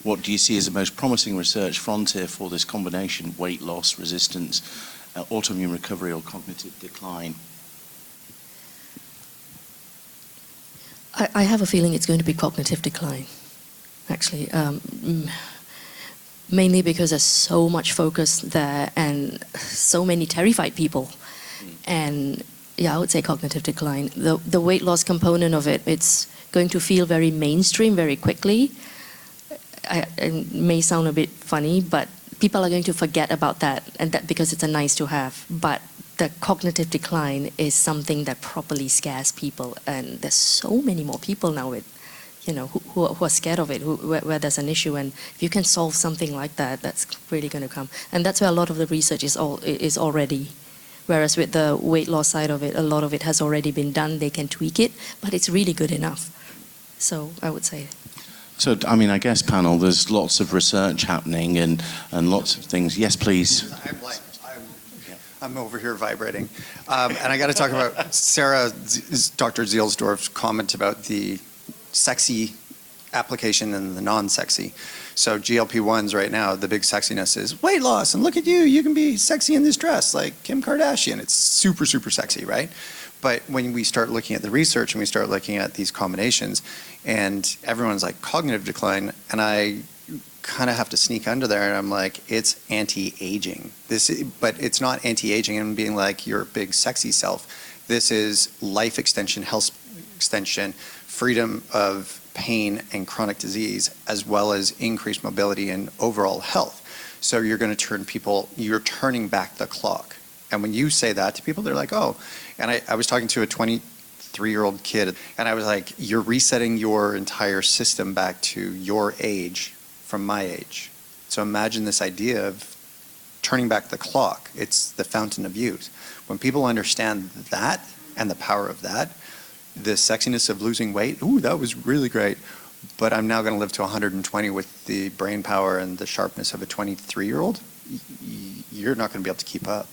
what do you see as the most promising research frontier for this combination, weight loss, resistance, autoimmune recovery, or cognitive decline? I have a feeling it's going to be cognitive decline, actually. Mainly because there's so much focus there and so many terrified people. And yeah, I would say cognitive decline. The weight loss component of it, it's going to feel very mainstream very quickly. It may sound a bit funny, but people are going to forget about that, and that because it's a nice to have. But the cognitive decline is something that properly scares people, and there's so many more people now with, who are scared of it, where there's an issue, and if you can solve something like that, that's really going to come. And that's where a lot of the research is already. Whereas with the weight loss side of it, a lot of it has already been done. They can tweak it, but it's really good enough. So I would say. So, I mean, I guess, panel, there's lots of research happening and lots of things. Yes, please. I'm over here vibrating. And I got to talk about Dr. Zielsdorf's comment about the sexy application and the non-sexy. So GLP-1s right now, the big sexiness is weight loss, and look at you, you can be sexy in this dress like Kim Kardashian. It's super, super sexy, right? But when we start looking at the research and we start looking at these combinations, and everyone's like cognitive decline, and I kind of have to sneak under there, and I'm like, it's anti-aging. But it's not anti-aging and being like your big sexy self. This is life extension, health extension, freedom of pain and chronic disease, as well as increased mobility and overall health. So you're going to you're turning back the clock. And when you say that to people, they're like, oh. And I was talking to a 23-year-old kid, and I was like, you're resetting your entire system back to your age from my age. So imagine this idea of turning back the clock. It's the fountain of youth. When people understand that and the power of that, the sexiness of losing weight, ooh, that was really great, but I'm now going to live to 120 with the brain power and the sharpness of a 23-year-old, you're not going to be able to keep up.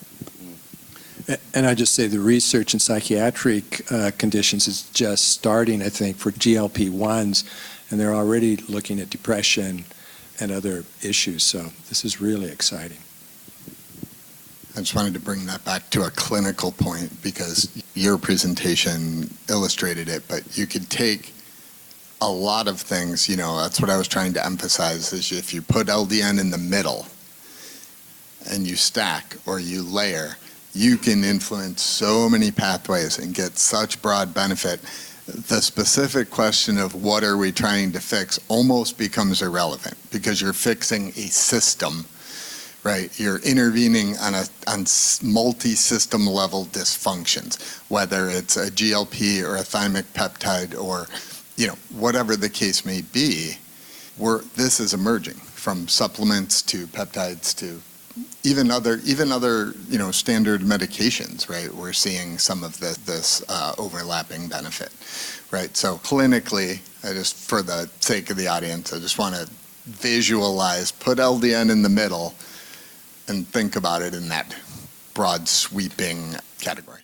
And I just say the research in psychiatric conditions is just starting, I think, for GLP-1s, and they're already looking at depression and other issues, so this is really exciting. I just wanted to bring that back to a clinical point because your presentation illustrated it, but you could take a lot of things, that's what I was trying to emphasize, is if you put LDN in the middle and you stack or you layer, you can influence so many pathways and get such broad benefit. The specific question of what are we trying to fix almost becomes irrelevant because you're fixing a system. Right, you're intervening on multi-system level dysfunctions, whether it's a GLP or a thymic peptide or, whatever the case may be. This is emerging from supplements to peptides to even other standard medications. Right, we're seeing some of this overlapping benefit. Right, so clinically, for the sake of the audience, I just want to visualize, put LDN in the middle, and think about it in that broad, sweeping category.